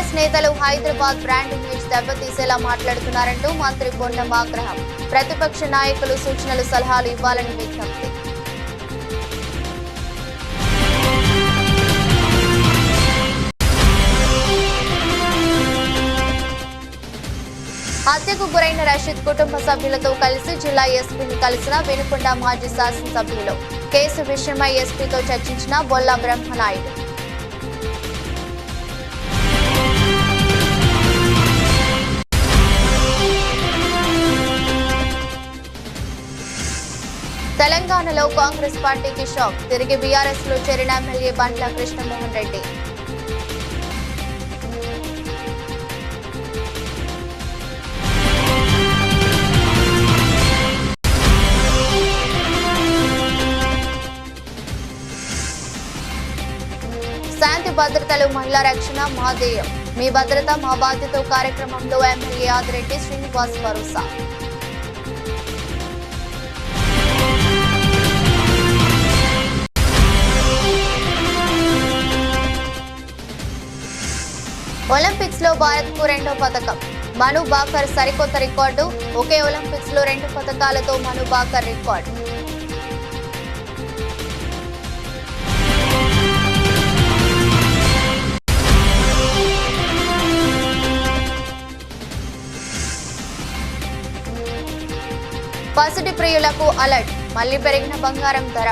BRS నేతలు Hyderabad brand image దెబ్బతీసేలా మాట్లాడుతున్నారంటూ మంత్రి పొన్నం ఆగ్రహం. ప్రతిపక్ష నాయకులు సూచనలు సలహాలు ఇవ్వాలని విజ్ఞప్తి. హత్యకు గురైన రషీద్ కుటుంబ సభ్యులతో కలిసి జిల్లా ఎస్పీని కలిసిన వినుకొండ మాజీ శాసనసభ్యులు. కేసు విషయమై ఎస్పీతో చర్చించిన బొల్లా బ్రహ్మనాయుడు. తెలంగాణలో కాంగ్రెస్ పార్టీకి షాక్. తిరిగి బీఆర్ఎస్ లో చేరిన ఎమ్మెల్యే బండ్ల కృష్ణమోహన్ రెడ్డి. శాంతి భద్రతలు మహిళా రక్షణ మా ధ్యేయం, మీ భద్రత మా బాధ్యత కార్యక్రమంలో ఎమ్మెల్యే ఆదిరెడ్డి శ్రీనివాస్ భరోసా. ఒలింపిక్స్ లో భారత్ కు 2వ పతకం. మను బాకర్ సరికొత్త రికార్డు. ఒకే ఒలింపిక్స్ లో 2 పతకాలతో మను బాకర్ రికార్డు. పసిడి ప్రియులకు అలర్ట్. మళ్లీ పెరిగిన బంగారం ధర.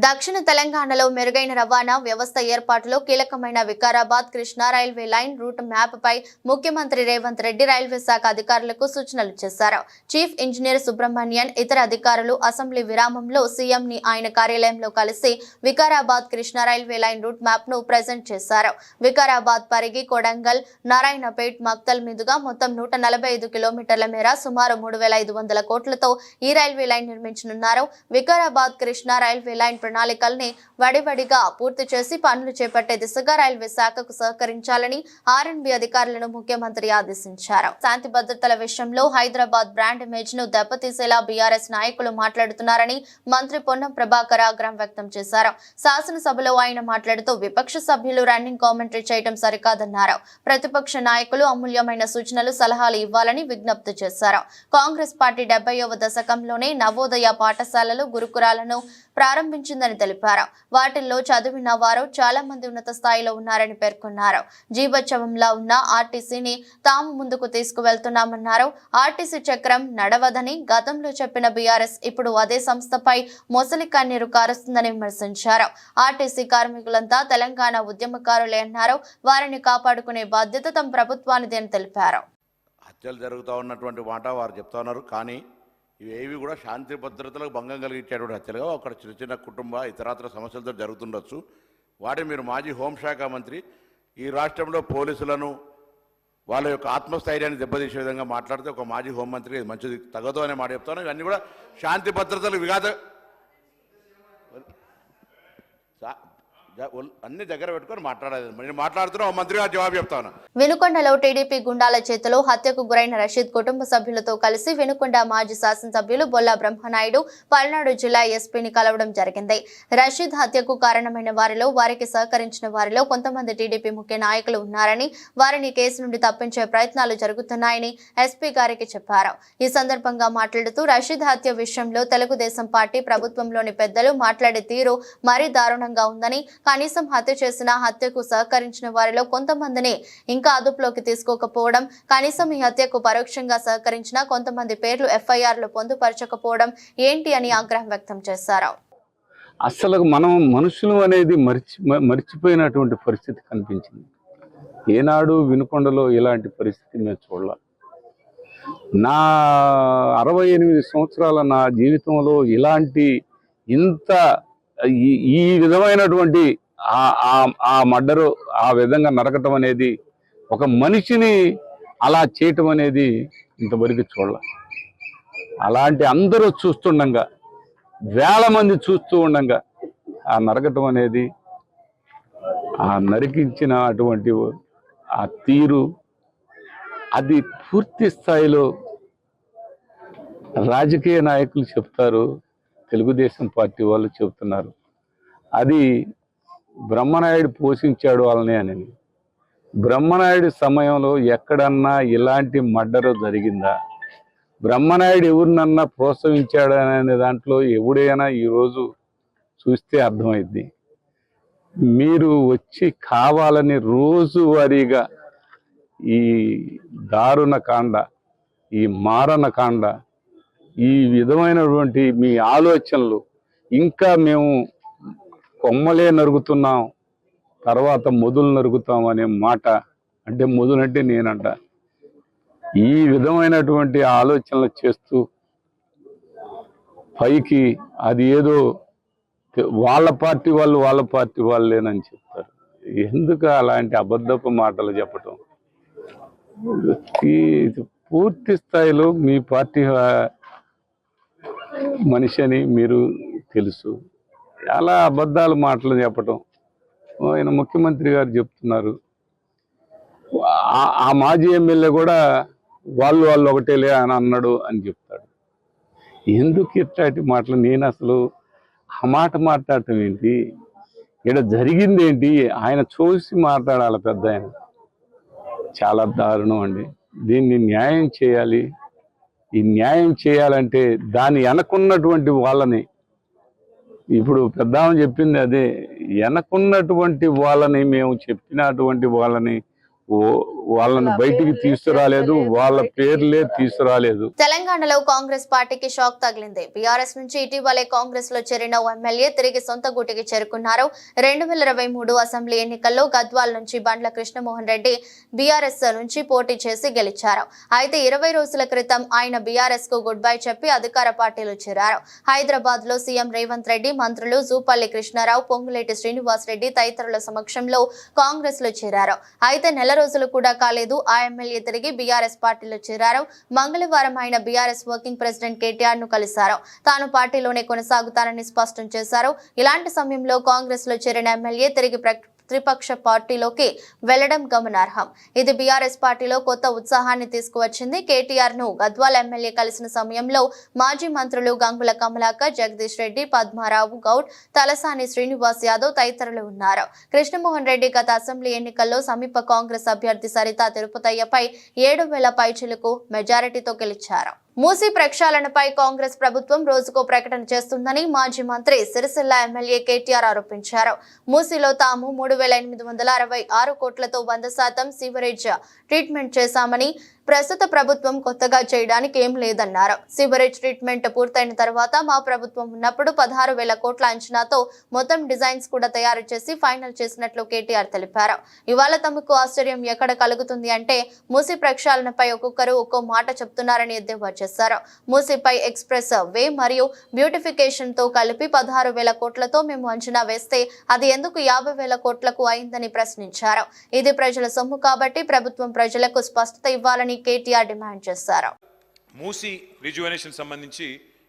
దక్షిణ తెలంగాణలో మెరుగైన రవాణా వ్యవస్థ ఏర్పాటులో కీలకమైన Vikarabad Krishna railway line route map పై ముఖ్యమంత్రి రేవంత్ రెడ్డి రైల్వే శాఖ అధికారులకు సూచనలు చేశారు. చీఫ్ ఇంజనీర్ సుబ్రహ్మణ్యన్ ఇతర అధికారులు అసెంబ్లీ విరామంలో సీఎం ని ఆయన కార్యాలయంలో కలిసి Vikarabad Krishna railway line route map ను ప్రెజెంట్ చేశారు. వికారాబాద్ పరిగి కొడంగల్ నారాయణపేట్ మక్తల్ మీదుగా మొత్తం 145 కిలోమీటర్ల మేర సుమారు 3500 కోట్లతో ఈ రైల్వే లైన్ నిర్మించనున్నారు. వికారాబాద్ కృష్ణా రైల్వే లైన్ ప్రణాళికల్ని వడివడిగా పూర్తి చేసి పనులు చేపట్టే దిశగా రైల్వే శాఖకు సహకరించాలని ఆర్ఎండ్బి అధికారులను ముఖ్యమంత్రి ఆదేశించారు. శాంతి భద్రతల విషయంలో హైదరాబాద్ బ్రాండ్ ఇమేజ్ ను దెబ్బతీసేలా బీఆర్ఎస్ నాయకులు మాట్లాడుతున్నారని మంత్రి పొన్నం ప్రభాకర్ ఆగ్రహం వ్యక్తం చేశారు. శాసనసభలో ఆయన మాట్లాడుతూ విపక్ష సభ్యులు రన్నింగ్ కామెంటరీ చేయడం సరికాదన్నారు. ప్రతిపక్ష నాయకులు అమూల్యమైన సూచనలు సలహాలు ఇవ్వాలని విజ్ఞప్తి చేశారు. కాంగ్రెస్ పార్టీ 70వ దశకంలోనే నవోదయ పాఠశాలలు గురుకులాలను ప్రారంభించిందని తెలిపారు. వాటిల్లో చదివిన వారు చాలా మంది ఉన్నత స్థాయిలో ఉన్నారని పేర్కొన్నారు. జీవోత్సవంలా ఉన్న ఆర్టీసీని తాము ముందుకు తీసుకువెళ్తున్నామన్నారు. ఆర్టీసీ చక్రం నడవదని గతంలో చెప్పిన బీఆర్ఎస్ ఇప్పుడు అదే సంస్థపై మొసలి కన్నీరు కారుస్తుందని విమర్శించారు. ఆర్టీసీ కార్మికులంతా తెలంగాణ ఉద్యమకారులే అన్నారు. వారిని కాపాడుకునే బాధ్యత తమ ప్రభుత్వానిదే అని తెలిపారు. హత్యలు జరుగుతూ ఉన్నటువంటి మాట వారు చెప్తా ఉన్నారు. కానీ ఇవేవి కూడా శాంతి భద్రతలకు భంగం కలిగించేటువంటి హత్యలుగా ఒక చిన్న చిన్న కుటుంబ ఇతరత్ర సమస్యలతో జరుగుతుండొచ్చు. వాటిని మీరు మాజీ హోంశాఖ మంత్రి ఈ రాష్ట్రంలో పోలీసులను వాళ్ళ యొక్క ఆత్మస్థైర్యాన్ని దెబ్బతీసే విధంగా మాట్లాడితే ఒక మాజీ హోంమంత్రి ఇది మంచిది తగదు అనే మాట చెప్తాను. ఇవన్నీ కూడా శాంతి భద్రతలు అన్ని దగ్గర పెట్టుకొని మాట్లాడాలి. నేను మాట్లాడుతున్నా మంత్రి గారు జవాబు చెప్తాను. వినుకొండలో టీడీపీ గుండాల చేతిలో హత్యకు గురైన రషీద్ కుటుంబ సభ్యులతో కలిసి వినుకొండ మాజీ శాసనసభ్యులు బొల్లా బ్రహ్మనాయుడు పల్నాడు జిల్లా ఎస్పీని కలవడం జరిగింది. రషీద్ హత్యకు కారణమైన వారిలో వారికి సహకరించిన వారిలో కొంతమంది టీడీపీ ముఖ్య నాయకులు ఉన్నారని, వారిని కేసు నుండి తప్పించే ప్రయత్నాలు జరుగుతున్నాయని ఎస్పీ గారికి చెప్పారు. ఈ సందర్భంగా మాట్లాడుతూ రషీద్ హత్య విషయంలో తెలుగుదేశం పార్టీ ప్రభుత్వంలోని పెద్దలు మాట్లాడే తీరు మరీ దారుణంగా ఉందని, కనీసం హత్య చేసిన హత్యకు సహకరించిన వారిలో కొంతమందిని ఇంకా అదుపులోకి తీసుకోకపోవడం, కనీసం ఈ హత్యకు పరోక్షంగా సహకరించిన కొంతమంది పేర్లు ఎఫ్ఐఆర్లు పొందుపరచకపోవడం ఏంటి అని ఆగ్రహం వ్యక్తం చేశారు. అసలు మనం మనుషులు అనేది మర్చిపోయినటువంటి పరిస్థితి కనిపించింది. ఏనాడు వినుకొండలో ఇలాంటి పరిస్థితి మేము చూడాలి. నా 68 సంవత్సరాల నా జీవితంలో ఇలాంటి ఇంత ఈ విధమైనటువంటి ఆ మర్డరు ఆ విధంగా నరకటం అనేది, ఒక మనిషిని అలా చేయటం అనేది ఇంతవరకు చూడాలి. అలాంటి అందరూ చూస్తుండగా, వేల మంది చూస్తూ ఉండగా ఆ నరకటం అనేది, ఆ నరికించిన అటువంటి ఆ తీరు, అది పూర్తి స్థాయిలో రాజకీయ నాయకులు చెప్తారు, తెలుగుదేశం పార్టీ వాళ్ళు చెబుతున్నారు. అది బ్రహ్మనాయుడు పోషించాడు వాళ్ళని అని. బ్రహ్మనాయుడు సమయంలో ఎక్కడన్నా ఇలాంటి మర్డర్ జరిగిందా? బ్రహ్మనాయుడు ఎవరినన్నా ప్రోత్సహించాడు అనే దాంట్లో ఎవడైనా ఈరోజు చూస్తే అర్థమైద్ది. మీరు వచ్చి కావాలని రోజువారీగా ఈ దారుణ కాండ, ఈ మారణ కాండ, ఈ విధమైనటువంటి మీ ఆలోచనలు, ఇంకా మేము కొమ్మలే నరుగుతున్నాం తర్వాత మొదలు నరుగుతాం అనే మాట, అంటే మొదలంటే నేనంట, ఈ విధమైనటువంటి ఆలోచనలు చేస్తూ పైకి అది ఏదో వాళ్ళ పార్టీ వాళ్ళేనని చెప్తారు. ఎందుకు అలాంటి అబద్ధపు మాటలు చెప్పటం? పూర్తి స్థాయిలో మీ పార్టీ మనిషి అని మీరు తెలుసు, అలా అబద్ధాలు మాటలు చెప్పటం. ఆయన ముఖ్యమంత్రి గారు చెప్తున్నారు, ఆ మాజీ ఎమ్మెల్యే కూడా వాళ్ళు ఒకటేలే అని అన్నాడు అని చెప్తాడు. ఎందుకు ఇట్లాంటి మాటలు? నేను అసలు ఆ మాట మాట్లాడటం ఏంటి? ఇక్కడ జరిగింది ఏంటి? ఆయన చూసి మాట్లాడాలి పెద్ద ఆయన. చాలా దారుణం అండి. దీన్ని న్యాయం చేయాలి. ఈ న్యాయం చేయాలంటే దాన్ని వెనకున్నటువంటి వాళ్ళని, ఇప్పుడు పెద్దామని చెప్పింది అదే, వెనకున్నటువంటి వాళ్ళని, మేము చెప్పినటువంటి వాళ్ళని బయటికి తీసుకురాలేదు, వాళ్ళ పేర్లే తీసుకురాలేదు. తెలంగాణలో కాంగ్రెస్ పార్టీకి షాక్ తగిలింది. బీఆర్ఎస్ నుంచి ఇటీవలే కాంగ్రెస్ లో చేరిన ఓ ఎమ్మెల్యే తిరిగి సొంత గూటికి చేరుకున్నారు. 2023 అసెంబ్లీ ఎన్నికల్లో గద్వాల్ నుంచి బండ్ల కృష్ణమోహన్ రెడ్డి బీఆర్ఎస్ నుంచి పోటీ చేసి గెలిచారు. అయితే 20 రోజుల క్రితం ఆయన బీఆర్ఎస్ కు గుడ్ బై చెప్పి అధికార పార్టీలో చేరారు. హైదరాబాద్ లో సీఎం రేవంత్ రెడ్డి, మంత్రులు జూపల్లి కృష్ణారావు, పొంగులేటి శ్రీనివాస్ రెడ్డి తదితరుల సమక్షంలో కాంగ్రెస్ లో చేరారు. అయితే నెల రోజులు కూడా కాలేదు ఆ ఎమ్మెల్యే తిరిగి బీఆర్ఎస్ పార్టీలో చేరారు. మంగళవారం ఆయన బీఆర్ఎస్ వర్కింగ్ ప్రెసిడెంట్ కేటీఆర్ ను కలిశారు. తాను పార్టీలోనే కొనసాగుతానని స్పష్టం చేశారు. ఇలాంటి సమయంలో కాంగ్రెస్ లో చేరిన ఎమ్మెల్యే తిరిగి త్రిపక్ష పార్టీలోకి వెళ్లడం గమనార్హం. ఇది బీఆర్ఎస్ పార్టీలో కొత్త ఉత్సాహాన్ని తీసుకువచ్చింది. కేటీఆర్ ను గద్వాల్ ఎమ్మెల్యే కలిసిన సమయంలో మాజీ మంత్రులు గంగుల కమలాకర్, జగదీష్ రెడ్డి, పద్మారావు గౌడ్, తలసాని శ్రీనివాస్ యాదవ్ తదితరులు ఉన్నారు. కృష్ణమోహన్ రెడ్డి గత అసెంబ్లీ ఎన్నికల్లో సమీప కాంగ్రెస్ అభ్యర్థి సరితా తిరుపతయ్యపై 7,000 పైచిలకు మెజారిటీతో గెలిచారు. మూసీ ప్రక్షాళనపై కాంగ్రెస్ ప్రభుత్వం రోజుకో ప్రకటన చేస్తుందని మాజీ మంత్రి సిరిసిల్ల ఎమ్మెల్యే కేటీఆర్ ఆరోపించారు. మూసీలో తాము 3,866 కోట్లతో 100% సీవరేజ్ ట్రీట్మెంట్ చేశామని, ప్రస్తుత ప్రభుత్వం కొత్తగా చేయడానికి ఏం లేదన్నారు. సీవరేజ్ ట్రీట్మెంట్ పూర్తయిన తర్వాత మా ప్రభుత్వం ఉన్నప్పుడు 16,000 కోట్ల అంచనాతో మొత్తం డిజైన్స్ కూడా తయారు చేసి ఫైనల్ చేసినట్లు కేటీఆర్ తెలిపారు. ఇవాళ తమకు ఆశ్చర్యం ఎక్కడ కలుగుతుంది అంటే మూసీ ప్రక్షాళనపై ఒక్కొక్కరు ఒక్కో మాట చెప్తున్నారని ఎద్దేవా చేశారు. మూసీపై ఎక్స్ప్రెస్ వే మరియు బ్యూటిఫికేషన్ తో కలిపి 16,000 కోట్లతో మేము అంచనా వేస్తే అది ఎందుకు 50,000 కోట్లకు అయిందని ప్రశ్నించారు. ఇది ప్రజల సొమ్ము కాబట్టి ప్రభుత్వం ప్రజలకు స్పష్టత ఇవ్వాలని కేటీఆర్ డిమాండ్ చేశారు. మూసీ రిజువనేషన్ సంబంధించి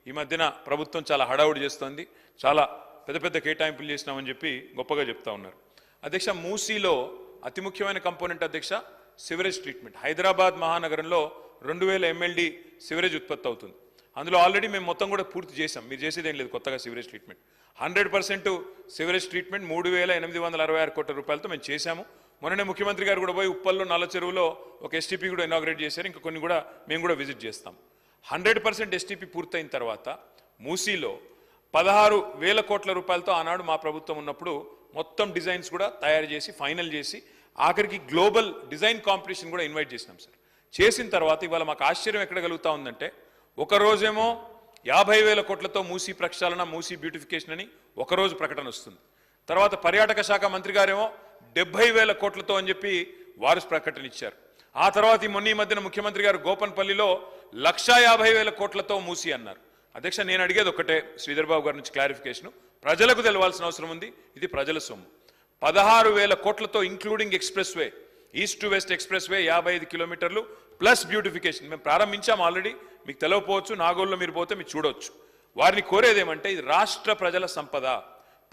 ఈ మధ్యన ప్రభుత్వం చాలా హడావుడి చేస్తోంది. చాలా పెద్ద పెద్ద కేటాయింపులు చేసినామని చెప్పి గొప్పగా చెప్తా ఉన్నారు. అధ్యక్ష, మూసీలో అతి ముఖ్యమైన కంపోనెంట్ అధ్యక్ష సివరేజ్ ట్రీట్మెంట్. హైదరాబాద్ మహానగరంలో 2,000 MLD సివరేజ్ ఉత్పత్తి అవుతుంది. అందులో ఆల్రెడీ మేము మొత్తం కూడా పూర్తి చేసాం. మీరు చేసేది ఏం లేదు కొత్తగా సివరేజ్ ట్రీట్మెంట్. 100% సివరేజ్ ట్రీట్మెంట్ 3,866 కోట్ల రూపాయలతో మేము చేశాము. మొన్ననే ముఖ్యమంత్రి గారు కూడా పోయి ఉప్పల్లో నల్ల చెరువులో ఒక STP కూడా ఇనాగ్రేట్ చేశారు. ఇంకా కొన్ని కూడా మేము కూడా విజిట్ చేస్తాం. 100% STP పూర్తయిన తర్వాత మూసీలో 16,000 కోట్ల రూపాయలతో ఆనాడు మా ప్రభుత్వం ఉన్నప్పుడు మొత్తం డిజైన్స్ కూడా తయారు చేసి ఫైనల్ చేసి ఆఖరికి గ్లోబల్ డిజైన్ కాంపిటీషన్ కూడా ఇన్వైట్ చేసినాం సార్. చేసిన తర్వాత ఇవాళ మాకు ఆశ్చర్యం ఎక్కడ కలుగుతా ఉందంటే, ఒకరోజేమో 50,000 కోట్లతో మూసీ ప్రక్షాళన, మూసీ బ్యూటిఫికేషన్ అని ఒకరోజు ప్రకటన వస్తుంది. తర్వాత పర్యాటక శాఖ మంత్రి గారేమో 70,000 కోట్లతో అని చెప్పి వారు ప్రకటన ఇచ్చారు. ఆ తర్వాత ఈ మధ్యన ముఖ్యమంత్రి గారు గోపన్పల్లిలో 1,50,000 కోట్లతో మూసీ అన్నారు. అధ్యక్ష, నేను అడిగేది ఒకటే, శ్రీధర్ బాబు గారి నుంచి క్లారిఫికేషన్. ప్రజలకు తెలవాల్సిన అవసరం ఉంది. ఇది ప్రజల సొమ్ము. 16,000 కోట్లతో including express way, east to west express way 55 కిలోమీటర్లు ప్లస్ బ్యూటిఫికేషన్ మేము ప్రారంభించాము ఆల్రెడీ. మీకు తెలవపోవచ్చు, నాగోల్లో మీరు పోతే మీరు చూడవచ్చు. వారిని కోరేదేమంటే, ఇది రాష్ట్ర ప్రజల సంపద.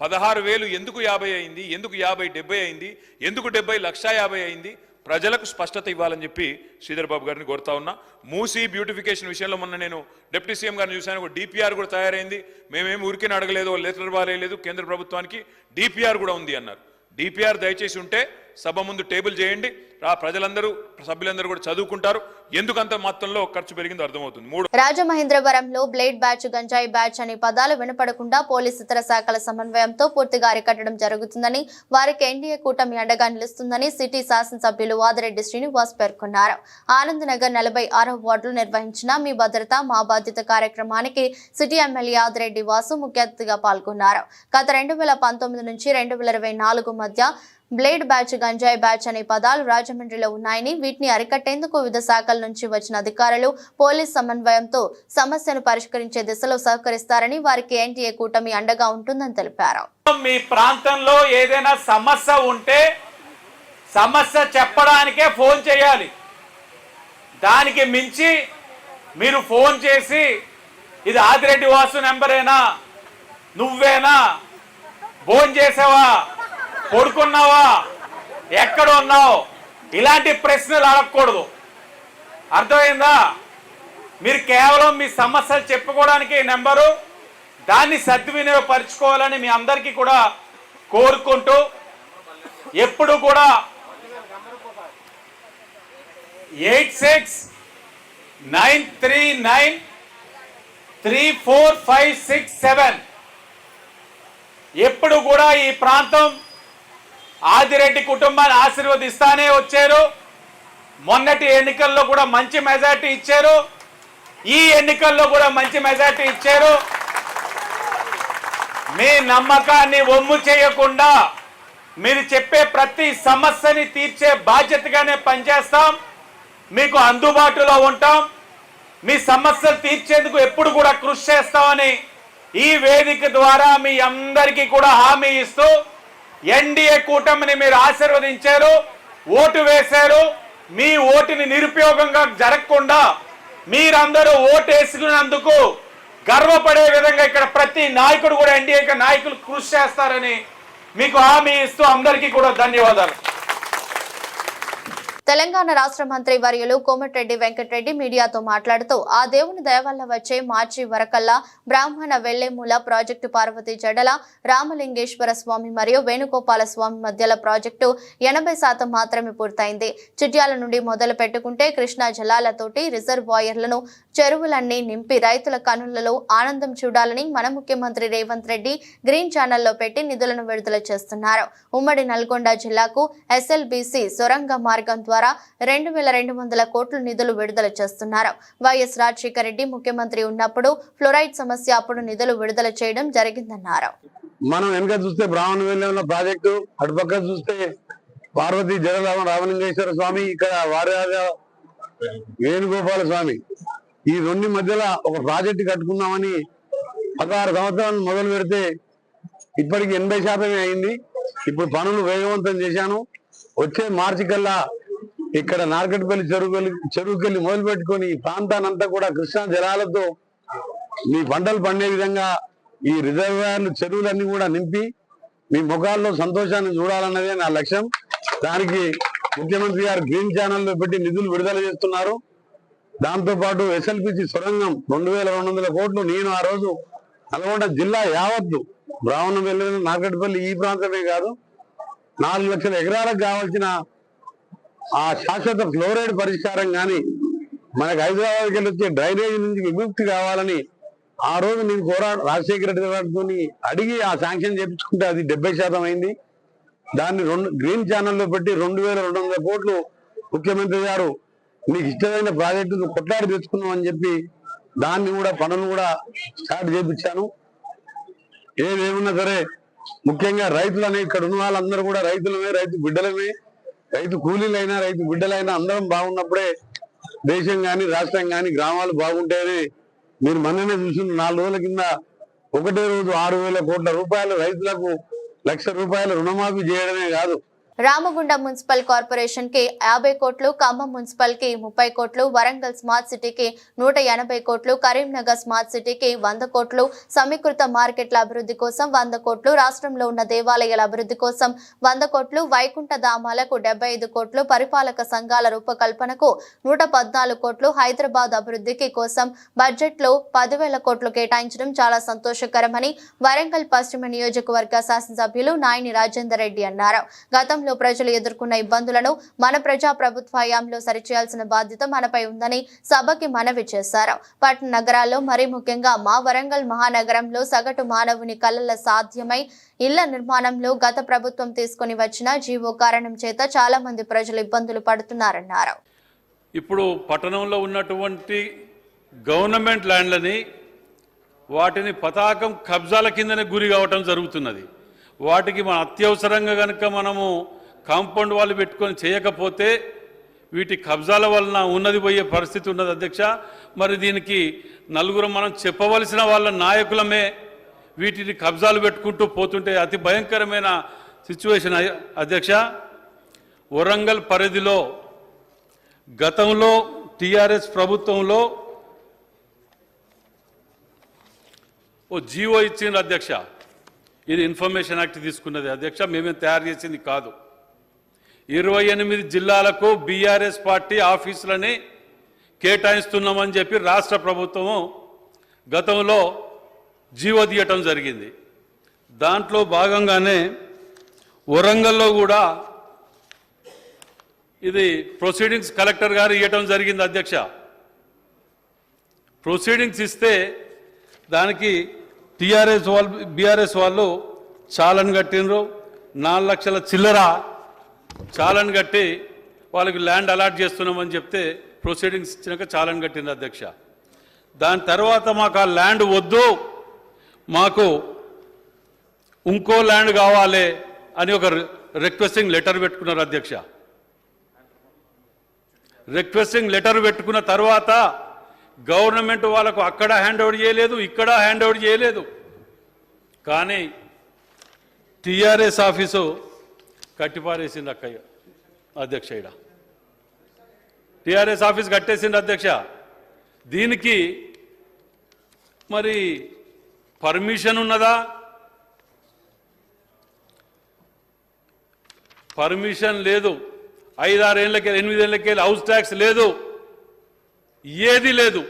16,000 ఎందుకు 50 అయింది, ఎందుకు 50 70 అయింది, ఎందుకు 70 1,50,000 అయింది? ప్రజలకు స్పష్టత ఇవ్వాలని చెప్పి శ్రీధర్ బాబు గారిని కోరుతా ఉన్నా. మూసీ బ్యూటిఫికేషన్ విషయంలో మొన్న నేను డిప్యూటీ సీఎం గారిని చూశాను. ఒక డిపిఆర్ కూడా తయారైంది. మేమేమి ఊరికే అడగలేదు, లెటర్ బాలేదు, కేంద్ర ప్రభుత్వానికి డిపిఆర్ కూడా ఉంది అన్నారు. డిపిఆర్ దయచేసి ఉంటే సభ ముందు టేబుల్ చేయండి, ప్రజలందరూ సభ్యులందరూ కూడా చదువుకుంటారు. ఎందుకంత మొత్తంలో ఖర్చు పెరిగిందో అర్థమవుతుంది. రాజమహేంద్రవరంలో బ్లేడ్ బ్యాచ్, గంజాయి బ్యాచ్ అనే పదాలు వినపడకుండా పోలీసు ఇతర శాఖల సమన్వయంతో పూర్తిగా అరికట్టడం జరుగుతుందని, వారికి ఎన్డీఏ కూటమి అండగా నిలుస్తుందని సిటీ శాసనసభ్యులు వాదిరెడ్డి శ్రీనివాస్ పేర్కొన్నారు. ఆనందనగర్ 46వ వార్డులో నిర్వహించిన మీ భద్రత మా బాధ్యత కార్యక్రమానికి సిటీ ఎమ్మెల్యే ఆదిరెడ్డి వాసు ముఖ్య అతిథిగా పాల్గొన్నారు. గత 2019 నుంచి 2024 మధ్య బ్లేడ్ బ్యాచ్, గంజాయి బ్యాచ్ అనే పదాలు రాజమండ్రిలో ఉన్నాయని, వీటిని అరికట్టేందుకు వివిధ శాఖల నుంచి వచ్చిన అధికారులు పోలీస్ సమన్వయంతో సమస్యను పరిష్కరించే దిశలో సహకరిస్తారని, వారికి ఎన్డీఏ కూటమి అండగా ఉంటుందని తెలిపారు. మీ ప్రాంతంలో ఏదైనా సమస్య ఉంటే సమస్య చెప్పడానికే ఫోన్ చేయాలి. దానికి మించి మీరు ఫోన్ చేసి ఇది ఆదిరెడ్డి వాసు నెంబరేనా, నువ్వేనా, ఫోన్ చేసావా, పడుకున్నావా, ఎక్కడ ఉన్నావు, ఇలాంటి ప్రశ్నలు అడగకూడదు. అర్థమైందా? మీరు కేవలం మీ సమస్యలు చెప్పుకోవడానికి నెంబరు, దాన్ని సద్వినియోగపరచుకోవాలని మీ అందరికీ కూడా కోరుకుంటూ, ఎప్పుడు కూడా 8693934567 ఎప్పుడు కూడా ఈ ప్రాంతం ఆదిరెడ్డి కుటుంబాన్ని ఆశీర్వదిస్తానే వచ్చారు. మొన్నటి ఎన్నికల్లో కూడా మంచి మెజార్టీ ఇచ్చారు, ఈ ఎన్నికల్లో కూడా మంచి మెజార్టీ ఇచ్చారు. మీ నమ్మకాన్ని వమ్ము చేయకుండా మీరు చెప్పే ప్రతి సమస్యని తీర్చే బాధ్యతగానే పనిచేస్తాం. మీకు అందుబాటులో ఉంటాం. మీ సమస్యలు తీర్చేందుకు ఎప్పుడు కూడా కృషి చేస్తామని ఈ వేదిక ద్వారా మీ అందరికీ కూడా హామీ ఇస్తూ, ఎన్డీఏ కూటమిని మీరు ఆశీర్వదించారు, ఓటు వేశారు. మీ ఓటుని నిరుపయోగంగా జరగకుండా మీరందరూ ఓటు వేసుకున్నందుకు గర్వపడే విధంగా ఇక్కడ ప్రతి నాయకుడు కూడా ఎన్డీఏ నాయకులు కృషి చేస్తారని మీకు హామీ ఇస్తూ అందరికీ కూడా ధన్యవాదాలు. తెలంగాణ రాష్ట్ర మంత్రి వర్యులు కోమటిరెడ్డి వెంకటరెడ్డి మీడియాతో మాట్లాడుతూ, ఆ దేవుని దయ వల్ల వచ్చే మార్చి వరకల్లా బ్రాహ్మణ వెల్లేమూల ప్రాజెక్టు, పార్వతీ జడల రామలింగేశ్వర స్వామి మరియు వేణుగోపాల స్వామి మధ్యల ప్రాజెక్టు 80% మాత్రమే పూర్తయింది. చిట్యాల నుండి మొదలు పెట్టుకుంటే కృష్ణా జలాలతోటి రిజర్వాయర్లను, చెరువులన్నీ నింపి రైతుల కనులలో ఆనందం చూడాలని మన ముఖ్యమంత్రి రేవంత్ రెడ్డి గ్రీన్ ఛానల్లో పెట్టి నిధులను విడుదల చేస్తున్నారు. ఉమ్మడి నల్గొండ జిల్లాకు ఎస్ఎల్బీసీ సొరంగ మార్గం ద్వారా 2200 కోట్ల నిధులు విడుదల చేస్తున్నారు. వైఎస్ రాజశేఖర రెడ్డి ముఖ్యమంత్రి ఉన్నప్పుడు ఫ్లోరైడ్ సమస్య అప్పుడు నిధులు విడుదల చేయడం జరిగిందన్నారు. మనం వెనక చూస్తే బ్రాహ్మణ వెల్లేముల ప్రాజెక్టు, అటుపక్క చూస్తే పార్వతీ జడల రామలింగేశ్వర స్వామి, ఇక్కడ వారాజ వేణుగోపాల స్వామి, ఈ రెండు మధ్యలో ఒక ప్రాజెక్టు కట్టుకుందామని 16 సంవత్సరాలు మొదలు పెడితే ఇప్పటికి 80% అయింది. ఇప్పుడు పనులు వేగవంతం చేశాను. వచ్చే మార్చి కల్లా ఇక్కడ నార్కట్పల్లి చెరువుకెళ్ళి మొదలు పెట్టుకొని ఈ ప్రాంతానంతా కూడా కృష్ణా జలాలతో మీ పంటలు పండే విధంగా ఈ రిజర్వాయర్లు, చెరువులన్నీ కూడా నింపి మీ ముఖాల్లో సంతోషాన్ని చూడాలన్నదే నా లక్ష్యం. దానికి ముఖ్యమంత్రి గారు గ్రీన్ ఛానల్లో పెట్టి నిధులు విడుదల చేస్తున్నారు. దాంతో పాటు ఎస్ఎల్పిసి సొరంగం 2200 కోట్లు. నేను ఆ రోజు నల్గొండ జిల్లా యావత్తు బ్రాహ్మణ వెల్లేరు, నార్కట్పల్లి ఈ ప్రాంతమే కాదు 4 లక్షల ఎకరాలకు కావాల్సిన ఆ శాశ్వత ఫ్లోరైడ్ పరిష్కారం కానీ, మనకు హైదరాబాద్కి వెళ్ళి వచ్చే డ్రైనేజ్ నుంచి విముక్తి కావాలని ఆ రోజు నేను రాజశేఖర రెడ్డి గారితో అడిగి ఆ శాంక్షన్ చేయించుకుంటే అది 70% అయింది. దాన్ని గ్రీన్ ఛానల్లో పెట్టి 2200 కోట్లు ముఖ్యమంత్రి గారు నీకు ఇష్టమైన ప్రాజెక్టు కొట్లాడి తెచ్చుకున్నాం అని చెప్పి దాన్ని కూడా పనులు కూడా స్టార్ట్ చేయించాను. ఏదేమున్నా సరే ముఖ్యంగా రైతులని, ఇక్కడ ఉన్న వాళ్ళందరూ కూడా రైతులమే, రైతు బిడ్డలమే, రైతు కూలీలైనా రైతు బిడ్డలైనా అందరం బాగున్నప్పుడే దేశం కానీ, రాష్ట్రం కానీ, గ్రామాలు బాగుంటేనే. మీరు మొన్ననే చూసిన 4 రోజుల కింద ఒకటే రోజు 6000 కోట్ల రూపాయలు రైతులకు 1,00,000 రూపాయలు రుణమాఫీ చేయడమే కాదు, రామగుండం మున్సిపల్ కార్పొరేషన్ కి 50 కోట్లు, ఖమ్మం మున్సిపల్ కి 30 కోట్లు, వరంగల్ స్మార్ట్ సిటీకి 180 కోట్లు, కరీంనగర్ స్మార్ట్ సిటీకి 100 కోట్లు, సమీకృత మార్కెట్ల అభివృద్ధి కోసం 100 కోట్లు, రాష్ట్రంలో ఉన్న దేవాలయాల అభివృద్ధి కోసం 100 కోట్లు, వైకుంఠ ధామాలకు 75 కోట్లు, పరిపాలక సంఘాల రూపకల్పనకు 114 కోట్లు, హైదరాబాద్ అభివృద్ధికి కోసం బడ్జెట్ లో 10,000 కోట్లు కేటాయించడం చాలా సంతోషకరమని వరంగల్ పశ్చిమ నియోజకవర్గ శాసనసభ్యులు నాయని రాజేందర్ రెడ్డి అన్నారు. గతంలో ప్రజలు ఎదుర్కొన్న ఇబ్బందులను మన ప్రజా ప్రభుత్వ హయాంలో సరిచేయాల్సిన బాధ్యత మనపై ఉందని సభకి మనవి చేశారు. పట్టణ నగరాల్లో మరీ ముఖ్యంగా మా వరంగల్ మహానగరంలో సగటు మానవుని కలల సాధ్యమై ఇళ్ల నిర్మాణంలో గత ప్రభుత్వం తీసుకుని వచ్చిన జీవో కారణం చేత చాలా మంది ప్రజలు ఇబ్బందులు పడుతున్నారన్నారు. ఇప్పుడు పట్టణంలో ఉన్నటువంటి గవర్నమెంట్ ల్యాండ్లని వాటిని పతాకం కబ్జాల కిందనే గురి కావటం జరుగుతున్నది. వాటికి మన అత్యవసరంగా కనుక మనము కాంపౌండ్ వాళ్ళు పెట్టుకొని చేయకపోతే వీటి కబ్జాల వలన ఉన్నది పోయే పరిస్థితి ఉన్నది అధ్యక్ష. మరి దీనికి నలుగురు మనం చెప్పవలసిన వాళ్ళ నాయకులమే వీటిని కబ్జాలు పెట్టుకుంటూ పోతుంటే అతి భయంకరమైన సిచ్యువేషన్ అధ్యక్ష. వరంగల్ పరిధిలో గతంలో టిఆర్ఎస్ ప్రభుత్వంలో ఓ జీవో ఇచ్చింది అధ్యక్ష. ఇది ఇన్ఫర్మేషన్ యాక్ట్ తీసుకున్నది అధ్యక్ష, మేమేం తయారు చేసింది కాదు. 28 జిల్లాలకు బీఆర్ఎస్ పార్టీ ఆఫీసులని కేటాయిస్తున్నామని చెప్పి రాష్ట్ర ప్రభుత్వము గతంలో జీవో తీయటం జరిగింది. దాంట్లో భాగంగానే వరంగల్లో కూడా ఇది ప్రొసీడింగ్స్ కలెక్టర్ గారు ఇవ్వటం జరిగింది అధ్యక్ష. ప్రొసీడింగ్స్ ఇస్తే దానికి టీఆర్ఎస్ వాళ్ళు బీఆర్ఎస్ వాళ్ళు చాలని కట్టినరు. 4 లక్షల చిల్లర చాలని కట్టి వాళ్ళకి ల్యాండ్ అలాట్ చేస్తున్నామని చెప్తే ప్రొసీడింగ్స్ ఇచ్చినాక చాలని కట్టింది అధ్యక్ష. దాని తర్వాత మాకు ఆ ల్యాండ్ వద్దు, మాకు ఇంకో ల్యాండ్ కావాలి అని ఒక రిక్వెస్టింగ్ లెటర్ పెట్టుకున్నారు అధ్యక్ష. రిక్వెస్టింగ్ లెటర్ పెట్టుకున్న తర్వాత గవర్నమెంట్ వాళ్ళకు అక్కడ హ్యాండ్ ఓవర్ చేయలేదు, ఇక్కడ హ్యాండ్ ఓవర్ చేయలేదు. కానీ టీఆర్ఎస్ ఆఫీసు కట్టిపారేసింది అక్కయ్య అధ్యక్ష. ఇక్కడ టీఆర్ఎస్ ఆఫీస్ కట్టేసింది అధ్యక్ష. దీనికి మరి పర్మిషన్ ఉన్నదా? పర్మిషన్ లేదు. 5-6 ఏళ్ళకి 8 ఏళ్ళకి హౌస్ ట్యాక్స్ లేదు, ఏది లేదు.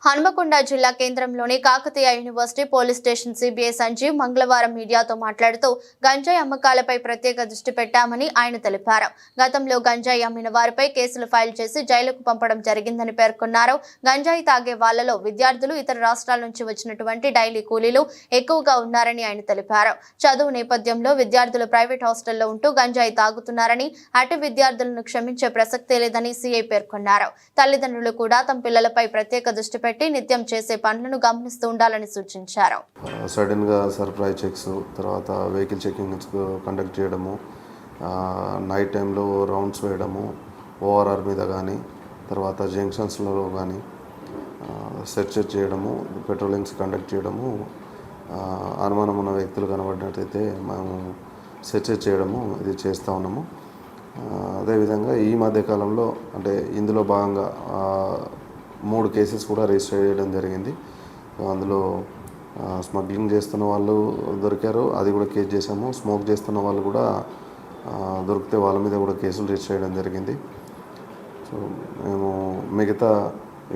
హన్మకొండ జిల్లా కేంద్రంలోని Kakatiya university police station CBI Sanjeev మంగళవారం మీడియాతో మాట్లాడుతూ గంజాయి అమ్మకాలపై ప్రత్యేక దృష్టి పెట్టామని ఆయన తెలిపారు. గతంలో గంజాయి అమ్మిన వారిపై కేసులు ఫైల్ చేసి జైలుకు పంపడం జరిగిందని పేర్కొన్నారు. గంజాయి తాగే వాళ్లలో విద్యార్థులు, ఇతర రాష్ట్రాల నుంచి వచ్చినటువంటి డైలీ కూలీలు ఎక్కువగా ఉన్నారని ఆయన తెలిపారు. చదువు నేపథ్యంలో విద్యార్థులు ప్రైవేట్ హాస్టల్లో ఉంటూ గంజాయి తాగుతున్నారని, అటు విద్యార్థులను క్షమించే ప్రసక్తే లేదని సీఐ పేర్కొన్నారు. తల్లిదండ్రులు కూడా తమ పిల్లలపై ప్రత్యేక దృష్టి పెట్టి నిత్యం చేసే పనులను గమనిస్తూ ఉండాలని సూచించారు. సడన్ గా సర్ప్రైజ్ చెక్స్, తర్వాత వెహికల్ చెకింగ్స్ కండక్ట్ చేయడము, నైట్ టైంలో రౌండ్స్ వేయడము, ఓఆర్ఆర్ మీద కానీ తర్వాత జంక్షన్స్లో కానీ సెర్చ్ చేయడము, పెట్రోలింగ్స్ కండక్ట్ చేయడము, అనుమానం ఉన్న వ్యక్తులు కనబడినట్టయితే మేము సెర్చ్ చేయడము ఇది చేస్తూ ఉన్నాము. అదేవిధంగా ఈ మధ్యకాలంలో అంటే ఇందులో భాగంగా 3 కేసెస్ కూడా రిజిస్టర్ చేయడం జరిగింది. అందులో స్మగ్లింగ్ చేస్తున్న వాళ్ళు దొరికారు, అది కూడా కేసు చేసాము. స్మోక్ చేస్తున్న వాళ్ళు కూడా దొరికితే వాళ్ళ మీద కూడా కేసులు రిజిస్టర్ చేయడం జరిగింది. సో మేము మిగతా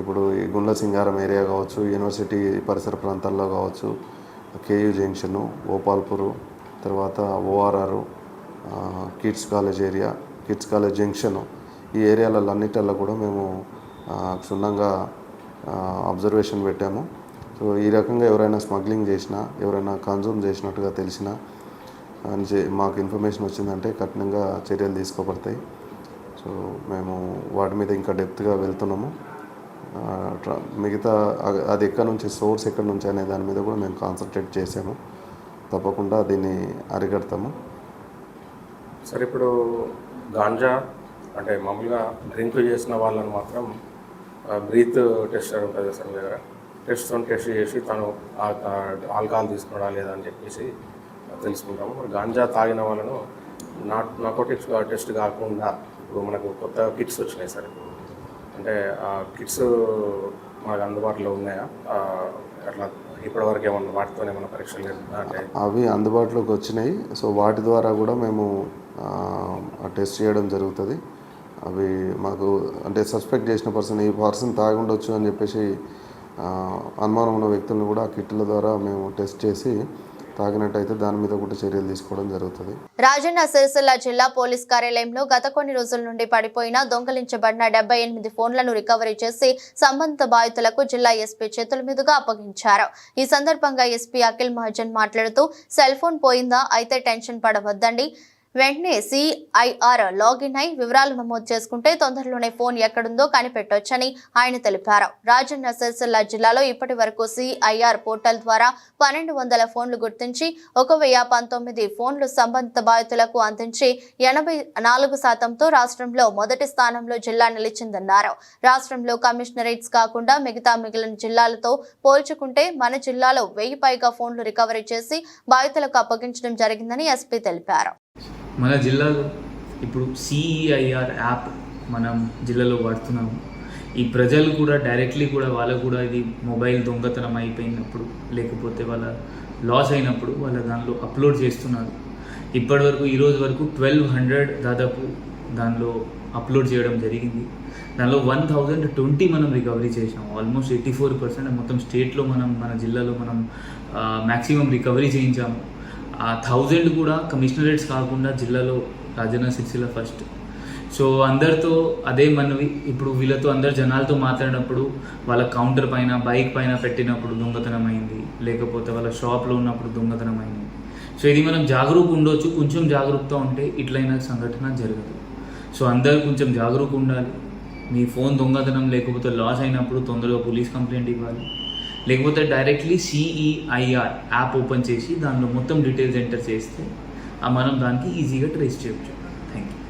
ఇప్పుడు ఈ గుండ్ల సింగారం ఏరియా కావచ్చు, యూనివర్సిటీ పరిసర ప్రాంతాల్లో కావచ్చు, కేయూ జంక్షను, గోపాల్పూరు, తర్వాత ORR, kids college area, kids college junction, ఈ ఏరియాలలో అన్నిటిల్లో కూడా మేము క్షుణ్ణంగా అబ్జర్వేషన్ పెట్టాము. సో ఈ రకంగా ఎవరైనా స్మగ్లింగ్ చేసినా, ఎవరైనా కన్జ్యూమ్ చేసినట్టుగా తెలిసినా మాకు ఇన్ఫర్మేషన్ వచ్చిందంటే కఠినంగా చర్యలు తీసుకోబడతాయి. సో మేము వాటి మీద ఇంకా డెప్త్గా వెళ్తున్నాము. మిగతా అది ఎక్కడి నుంచి, సోర్స్ ఎక్కడి నుంచి అనే దాని మీద కూడా మేము కాన్సన్ట్రేట్ చేసాము. తప్పకుండా దీన్ని అరికడతాము. సార్, ఇప్పుడు గాంజా అంటే మామూలుగా డ్రింక్ చేసిన వాళ్ళని మాత్రం బ్రీత్ టెస్టర్ ఉంటుంది సార్ మీ దగ్గర, టెస్ట్ చేసి తను ఆల్కహాల్ తీసుకున్నాడా లేదా అని చెప్పేసి తెలుసుకుంటాము. మరి గాంజా తాగిన వాళ్ళను నార్కోటిక్స్ టెస్ట్ కాకుండా ఇప్పుడు మనకు కొత్త కిట్స్ వచ్చినాయి సార్. అంటే ఆ కిట్స్ మనకు అందుబాటులో ఉన్నాయా? అట్లా ఇప్పటివరకు ఏమన్నా వాటితోనే ఏమన్నా పరీక్షలు అంటే అవి అందుబాటులోకి వచ్చినాయి. సో వాటి ద్వారా కూడా మేము టెస్ట్ చేయడం జరుగుతుంది. అవి మాకు అంటే సస్పెక్ట్ చేసిన పర్సన్ ఈ పర్సన్ తాగి ఉండొచ్చు అని చెప్పేసి అనుమానం ఉన్న వ్యక్తులను కూడా ఆ కిట్ల ద్వారా మేము టెస్ట్ చేసి తాగినట్టయితే దాని మీద కూడా చర్యలు తీసుకోవడం జరుగుతుంది. రాజన్న సిరిసిల్ల జిల్లా పోలీస్ కార్యాలయంలో గత కొన్ని రోజుల నుండి పడిపోయిన దొంగలించబడిన 78 ఫోన్లను రికవరీ చేసి సంబంధిత బాధితులకు జిల్లా ఎస్పీ చేతుల మీదుగా అప్పగించారు. ఈ సందర్భంగా ఎస్పీ అఖిల్ మహాజన్ మాట్లాడుతూ సెల్ ఫోన్ పోయిందా అయితే టెన్షన్ పడవద్దండి, వెంటనే CIR లాగిన్ అయి వివరాలు నమోదు చేసుకుంటే తొందరలోనే ఫోన్ ఎక్కడుందో కనిపెట్టొచ్చని ఆయన తెలిపారు. రాజన్న సిరిసిల్ల జిల్లాలో ఇప్పటి వరకు CIR పోర్టల్ ద్వారా 1200 ఫోన్లు గుర్తించి 1019 ఫోన్లు సంబంధిత బాధితులకు అందించి 84%తో రాష్ట్రంలో మొదటి స్థానంలో జిల్లా నిలిచిందన్నారు. రాష్ట్రంలో కమిషనరేట్స్ కాకుండా మిగిలిన జిల్లాలతో పోల్చుకుంటే మన జిల్లాలో 1000 పైగా ఫోన్లు రికవరీ చేసి బాధితులకు అప్పగించడం జరిగిందని ఎస్పీ తెలిపారు. మన జిల్లాలో ఇప్పుడు CEIR యాప్ మనం జిల్లాలో వాడుతున్నాము. ఈ ప్రజలు కూడా డైరెక్ట్లీ కూడా వాళ్ళకు కూడా ఇది మొబైల్ దొంగతనం అయిపోయినప్పుడు లేకపోతే వాళ్ళ లాస్ అయినప్పుడు వాళ్ళ దానిలో అప్లోడ్ చేస్తున్నారు. ఇప్పటివరకు ఈరోజు వరకు 1200 దాదాపు దానిలో అప్లోడ్ చేయడం జరిగింది. దానిలో 1020 మనం రికవరీ చేసాం. ఆల్మోస్ట్ 84% మొత్తం స్టేట్లో మన జిల్లాలో మనం మ్యాక్సిమం రికవరీ చేయించాము. 1000 కూడా కమిషనరేట్స్ కాకుండా జిల్లాలో రాజన్న సిరిసిల్ల ఫస్ట్. సో అందరితో అదే మనవి, ఇప్పుడు వీళ్ళతో అందరు జనాలతో మాట్లాడినప్పుడు వాళ్ళ కౌంటర్ పైన బైక్ పైన పెట్టినప్పుడు దొంగతనం అయింది, లేకపోతే వాళ్ళ షాప్లో ఉన్నప్పుడు దొంగతనం అయింది. సో ఇది మనం జాగరూకంగా ఉండొచ్చు, కొంచెం జాగరూకత ఉంటే ఇట్లైన సంఘటన జరగదు. సో అందరు కొంచెం జాగరూకంగా ఉండాలి. మీ ఫోన్ దొంగతనం లేకపోతే లాస్ అయినప్పుడు తొందరగా పోలీస్ కంప్లైంట్ ఇవ్వాలి, లేకపోతే డైరెక్ట్లీ CEIR యాప్ ఓపెన్ చేసి దానిలో మొత్తం డీటెయిల్స్ ఎంటర్ చేస్తే మనం దానికి ఈజీగా ట్రేస్ చేయవచ్చు. Thank you.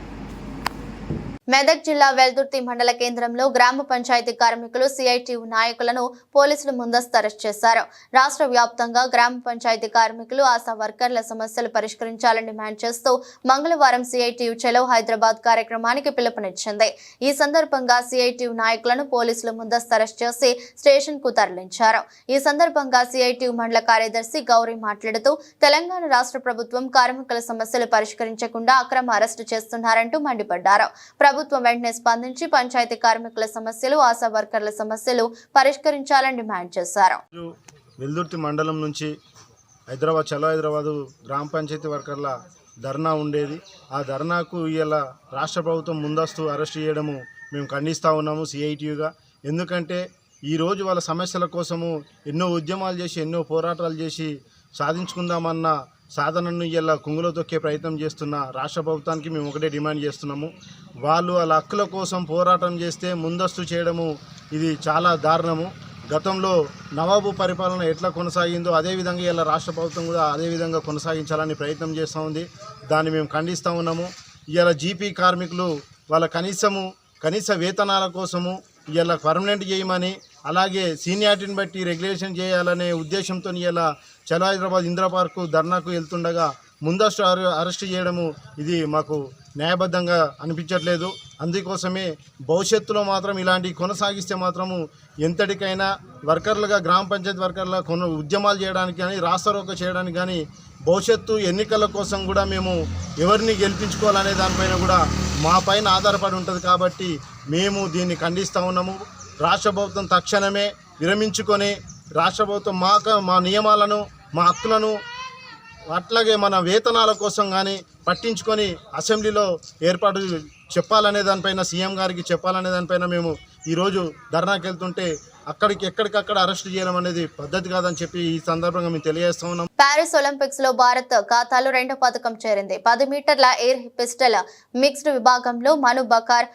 మెదక్ జిల్లా వెల్దుర్తి మండల కేంద్రంలో గ్రామ పంచాయతీ కార్మికులు CITU నాయకులను పోలీసులు ముందస్తు అరెస్ట్ చేశారు. రాష్ట్ర వ్యాప్తంగా గ్రామ పంచాయతీ కార్మికులు ఆశా వర్కర్ల సమస్యలు పరిష్కరించాలని డిమాండ్ చేస్తూ మంగళవారం CITU చలో హైదరాబాద్ కార్యక్రమానికి పిలుపునిచ్చింది. ఈ సందర్భంగా CITU నాయకులను పోలీసులు ముందస్తు అరెస్ట్ చేసి స్టేషన్ కు తరలించారు. ఈ సందర్భంగా CITU మండల కార్యదర్శి గౌరీ మాట్లాడుతూ తెలంగాణ రాష్ట్ర ప్రభుత్వం కార్మికుల సమస్యలు పరిష్కరించకుండా అక్రమ అరెస్టు చేస్తున్నారంటూ మండిపడ్డారు. ప్రభుత్వం వెంటనే స్పందించి పంచాయతీ కార్మికుల సమస్యలు ఆశా వర్కర్ల సమస్యలు పరిష్కరించాలని డిమాండ్ చేశారు. వెల్దుర్తి మండలం నుంచి చలో హైదరాబాద్ గ్రామ పంచాయతీ వర్కర్ల ధర్నా ఉండేది. ఆ ధర్నాకు ఇలా రాష్ట్ర ప్రభుత్వం ముందస్తు అరెస్ట్ చేయడము మేము ఖండిస్తూ ఉన్నాము CITUగా. ఎందుకంటే ఈరోజు వాళ్ళ సమస్యల కోసము ఎన్నో ఉద్యమాలు చేసి ఎన్నో పోరాటాలు చేసి సాధించుకుందామన్న సాధనను ఇలా కుంగులో తొక్కే ప్రయత్నం చేస్తున్న రాష్ట్ర ప్రభుత్వానికి మేము ఒకటే డిమాండ్ చేస్తున్నాము. వాళ్ళు వాళ్ళ హక్కుల కోసం పోరాటం చేస్తే ముందస్తు చేయడము ఇది చాలా దారుణము. గతంలో నవాబు పరిపాలన ఎట్లా కొనసాగిందో అదేవిధంగా ఇలా రాష్ట్ర ప్రభుత్వం కూడా అదేవిధంగా కొనసాగించాలని ప్రయత్నం చేస్తూ ఉంది. దాన్ని మేము ఖండిస్తూ ఉన్నాము. ఇలా GP కార్మికులు వాళ్ళ కనీస వేతనాల కోసము ఇలా పర్మనెంట్ చేయమని, అలాగే సీనియారిటీని బట్టి రెగ్యులేషన్ చేయాలనే ఉద్దేశంతో ఇలా చలో హైదరాబాద్ ఇందిరా పార్కు ధర్నాకు వెళ్తుండగా ముందస్తు అరెస్ట్ చేయడము ఇది మాకు న్యాయబద్ధంగా అనిపించట్లేదు. అందుకోసమే భవిష్యత్తులో మాత్రం ఇలాంటివి కొనసాగిస్తే మాత్రము ఎంతటికైనా వర్కర్లుగా గ్రామ పంచాయతీ వర్కర్ల ఉద్యమాలు చేయడానికి కానీ రాస్తారోకో చేయడానికి కానీ భవిష్యత్తు ఎన్నికల కోసం కూడా మేము ఎవరిని గెలిపించుకోవాలనే దానిపైన కూడా మా పైన ఆధారపడి ఉంటుంది. కాబట్టి మేము దీన్ని ఖండిస్తూ ఉన్నాము. రాష్ట్ర ప్రభుత్వం తక్షణమే విరమించుకొని రాష్ట్ర ప్రభుత్వం మా నియమాలను మా హక్కులను అట్లాగే మన వేతనాల కోసం కానీ పట్టించుకొని అసెంబ్లీలో ఏర్పాటు చెప్పాలనే దానిపైన సీఎం గారికి చెప్పాలనే దానిపైన మేము ఈరోజు ధర్నాకి వెళ్తుంటే ఎక్కడికక్కడ అరెస్ట్ చేయడం అనేది పద్ధతి కాదని చెప్పి ఈ సందర్భంగా మేము తెలియజేస్తా ఉన్నాం. పారిస్ ఒలింపిక్స్ లో భారత్ ఖాతాలో 2వ పథకం చేరింది. 10 మీటర్ల ఎయిర్ పిస్టల్ మిక్స్డ్ విభాగంలో మను బకార్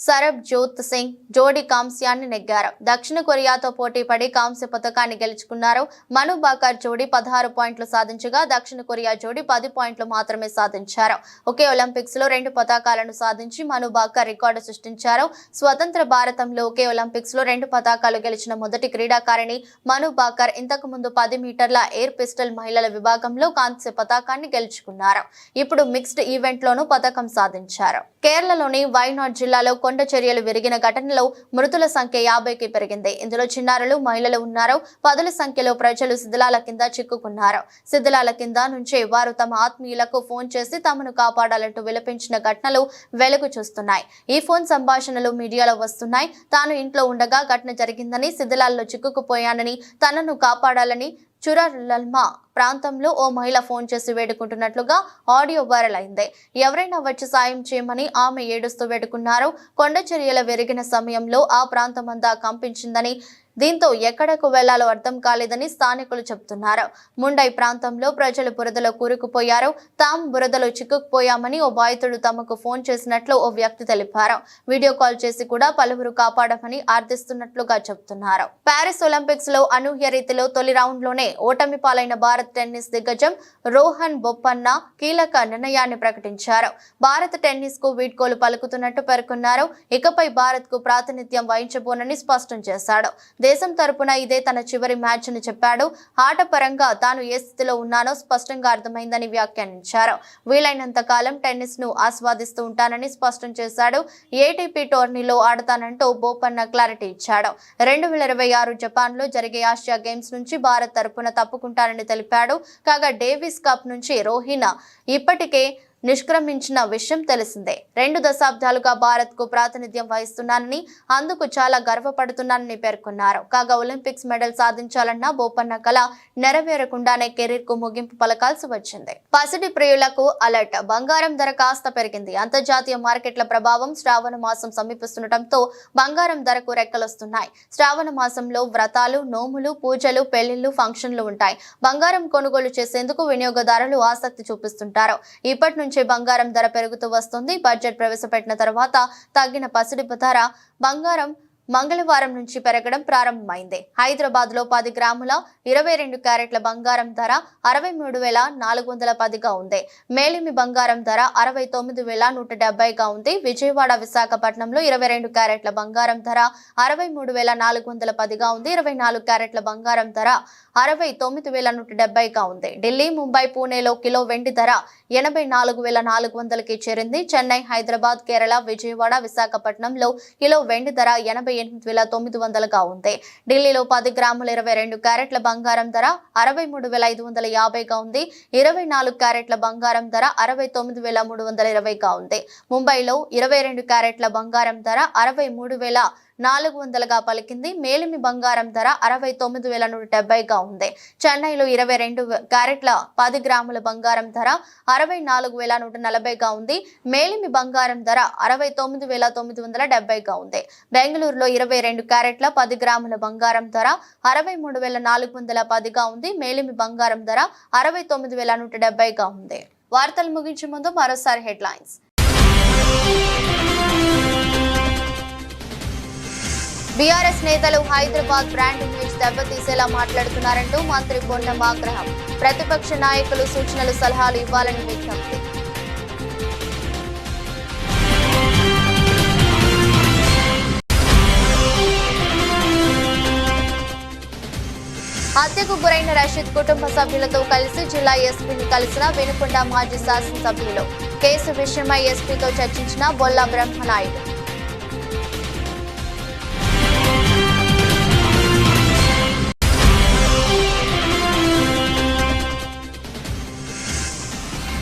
సరబ్జోత్ సింగ్ జోడీ కాంస్యాన్ని నెగ్గారు. దక్షిణ కొరియాతో పోటీ పడి కాంస్య పతకాన్ని గెలుచుకున్నారు. మను బాకర్ జోడీ 16 పాయింట్లు సాధించగా దక్షిణ కొరియా జోడీ 10 పాయింట్లు మాత్రమే సాధించారు. ఒకే ఒలింపిక్స్ లో 2 పతకాలను సాధించి మను బాకర్ రికార్డు సృష్టించారు. స్వతంత్ర భారతంలో ఒకే ఒలింపిక్స్ లో 2 పతకాలు గెలిచిన మొదటి క్రీడాకారిణి మను బాకర్. ఇంతకు ముందు 10 మీటర్ల ఎయిర్ పిస్టల్ మహిళల విభాగంలో కాంస్య పతకాన్ని గెలుచుకున్నారు. ఇప్పుడు మిక్స్డ్ ఈవెంట్ లోనూ పతకం సాధించారు. కేరళలోని వైనాడ్ జిల్లాలో కొండ చర్యలు విరిగిన ఘటనలో మృతుల సంఖ్య 50కి పెరిగింది. ఇందులో చిన్నారులు, మహిళలు ఉన్నారు. పదుల సంఖ్యలో ప్రజలు శిథిలాల కింద చిక్కుకున్నారు. శిథిలాల కింద నుంచే వారు తమ ఆత్మీయులకు ఫోన్ చేసి తమను కాపాడాలంటూ విలపించిన ఘటనలు వెలుగు చూస్తున్నాయి. ఈ ఫోన్ సంభాషణలు మీడియాలో వస్తున్నాయి. తాను ఇంట్లో ఉండగా ఘటన జరిగిందని, శిథిలాల్లో చిక్కుకుపోయానని, తనను కాపాడాలని చురలల్మా ప్రాంతంలో ఓ మహిళ ఫోన్ చేసి వేడుకుంటున్నట్లుగా ఆడియో వైరల్ అయింది. ఎవరైనా వచ్చి సాయం చేయమని ఆమె ఏడుస్తూ వేడుకున్నారు. కొండ చర్యల విరిగిన సమయంలో ఆ ప్రాంతమంతా కంపించిందని, దీంతో ఎక్కడకు వెళ్లాలో అర్థం కాలేదని స్థానికులు చెబుతున్నారు. ముండై ప్రాంతంలో ప్రజలు బురదలో కూరుకుపోయారు. తాము బురదలో చిక్కుకుపోయామని ఓ బాధితుడు తమకు ఫోన్ చేసినట్లు ఓ వ్యక్తి తెలిపారు. వీడియో కాల్ చేసి కూడా పలువురు కాపాడమని అర్థిస్తున్నట్లుగా చెబుతున్నారు. ప్యారిస్ ఒలింపిక్స్ లో అనూహ్య రీతిలో తొలి రౌండ్ లోనే ఓటమి పాలైన భారత్ టెన్నిస్ దిగ్గజం రోహన్ బొప్పన్న కీలక నిర్ణయాన్ని ప్రకటించారు. భారత టెన్నిస్ కు వీడ్కోలు పలుకుతున్నట్టు పేర్కొన్నారు. ఇకపై భారత్ కు ప్రాతినిధ్యం వహించబోనని స్పష్టం చేశాడు. దేశం తరపున ఇదే తన చివరి మ్యాచ్ అని చెప్పాడు. ఆట పరంగా తాను ఏ స్థితిలో ఉన్నానో స్పష్టంగా అర్థమైందని వ్యాఖ్యానించారు. వీలైనంత కాలం టెన్నిస్ ను ఆస్వాదిస్తూ ఉంటానని స్పష్టం చేశాడు. ఏటీపీ టోర్నీలో ఆడతానంటూ బోపన్న క్లారిటీ ఇచ్చాడు. 2026 జపాన్ లో జరిగే ఆసియా గేమ్స్ నుంచి భారత్ తరపున తప్పుకుంటానని తెలిపాడు. కాగా డేవిస్ కప్ నుంచి రోహిన్ ఇప్పటికే నిష్క్రమించిన విషయం తెలిసిందే. 2 దశాబ్దాలుగా భారత్ కు ప్రాతినిధ్యం వహిస్తున్నానని, అందుకు చాలా గర్వపడుతున్నానని పేర్కొన్నారు. కాగా ఒలింపిక్స్ మెడల్ సాధించాలన్న బోపన్న కళ నెరవేరకుండానే కెరీర్ కు ముగింపు పలకాల్సి వచ్చింది. పసిడి ప్రియులకు అలర్ట్. బంగారం ధర కాస్త పెరిగింది. అంతర్జాతీయ మార్కెట్ల ప్రభావం. శ్రావణ మాసం సమీపిస్తుండటంతో బంగారం ధరకు రెక్కలొస్తున్నాయి. శ్రావణ మాసంలో వ్రతాలు, నోములు, పూజలు, పెళ్లిళ్లు, ఫంక్షన్లు ఉంటాయి. బంగారం కొనుగోలు చేసేందుకు వినియోగదారులు ఆసక్తి చూపిస్తుంటారు. ఇప్పటి నుంచి బంగారం ధర పెరుగుతూ వస్తుంది. బడ్జెట్ ప్రవేశపెట్టిన తర్వాత తగ్గిన పసిడి ధర బంగారం మంగళవారం నుంచి పెరగడం ప్రారంభమైంది. హైదరాబాద్ లో 10 గ్రాముల 22 క్యారెట్ల బంగారం ధర 63,410గా ఉంది. మేలిమి బంగారం ధర 69,170గా ఉంది. విజయవాడ, విశాఖపట్నంలో 22 క్యారెట్ల బంగారం ధర 63,410గా ఉంది. 24 క్యారెట్ల బంగారం ధర 69,170గా ఉంది. ఢిల్లీ, ముంబై, పూణేలో కిలో వెండి ధర 84,400కి చేరింది. చెన్నై, హైదరాబాద్, కేరళ, విజయవాడ, విశాఖపట్నంలో కిలో వెండి ధర 88,900గా ఉంది. ఢిల్లీలో 10 గ్రాముల 22 క్యారెట్ల బంగారం ధర 63,550గా ఉంది. 24 క్యారెట్ల బంగారం ధర 69,320గా ఉంది. ముంబైలో 22 క్యారెట్ల బంగారం ధర 63,400గా పలికింది. మేలిమి బంగారం ధర 69,170గా ఉంది. చెన్నైలో 22 క్యారెట్ల 10 గ్రాముల బంగారం ధర 64,140గా ఉంది. మేలిమి బంగారం ధర 69,970గా ఉంది. బెంగళూరులో 22 క్యారెట్ల 10 గ్రాముల బంగారం ధర 63,410గా ఉంది. మేలిమి బంగారం ధర 69,170గా ఉంది. వార్తలు ముగించే ముందు మరోసారి హెడ్లైన్స్. బీఆర్ఎస్ నేతలు హైదరాబాద్ బ్రాండ్ ఇమేజ్ దెబ్బతీసేలా మాట్లాడుతున్నారంటూ మంత్రి పొన్నం ఆగ్రహం. ప్రతిపక్ష నాయకులు సూచనలు, సలహాలు ఇవ్వాలని విజ్ఞప్తి. హత్యకు గురైన రషీద్ కుటుంబ సభ్యులతో కలిసి జిల్లా ఎస్పీని కలిసిన వినుకొండ మాజీ శాసనసభ్యులు. కేసు విషయమై ఎస్పీతో చర్చించిన బొల్లా బ్రహ్మనాయుడు.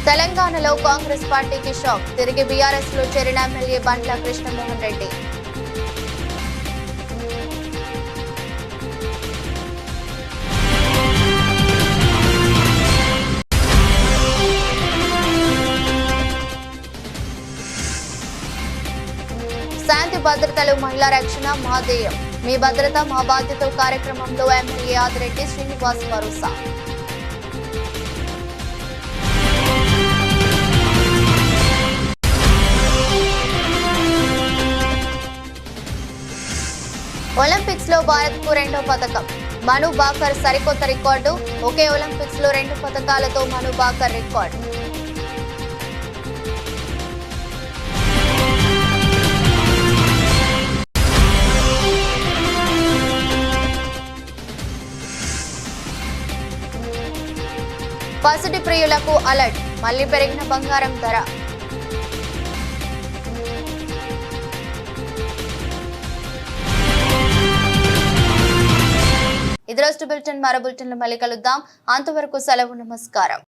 తెలంగాణలో కాంగ్రెస్ పార్టీకి షాక్. తిరిగి బీఆర్ఎస్ లో చేరిన ఎమ్మెల్యే బండ్ల కృష్ణమోహన్ రెడ్డి. శాంతి భద్రతలు, మహిళా రక్షణ మా ధ్యేయం. మీ భద్రత మా బాధ్యత కార్యక్రమంలో ఎమ్మెల్యే ఆదిరెడ్డి శ్రీనివాస్ భరోసా. ఒలింపిక్స్ లో భారత్ కు 2వ పతకం. మను బాకర్ సరికొత్త రికార్డు. ఒకే ఒలింపిక్స్ లో 2 పతకాలతో మను బాకర్ రికార్డు. పసిడి ప్రియులకు అలర్ట్. మళ్లీ పెరిగిన బంగారం ధర. ఇది రోజు బులెటిన్. మరో బులెటిన్లో మళ్ళీ కలుద్దాం. అంతవరకు సెలవు. నమస్కారం.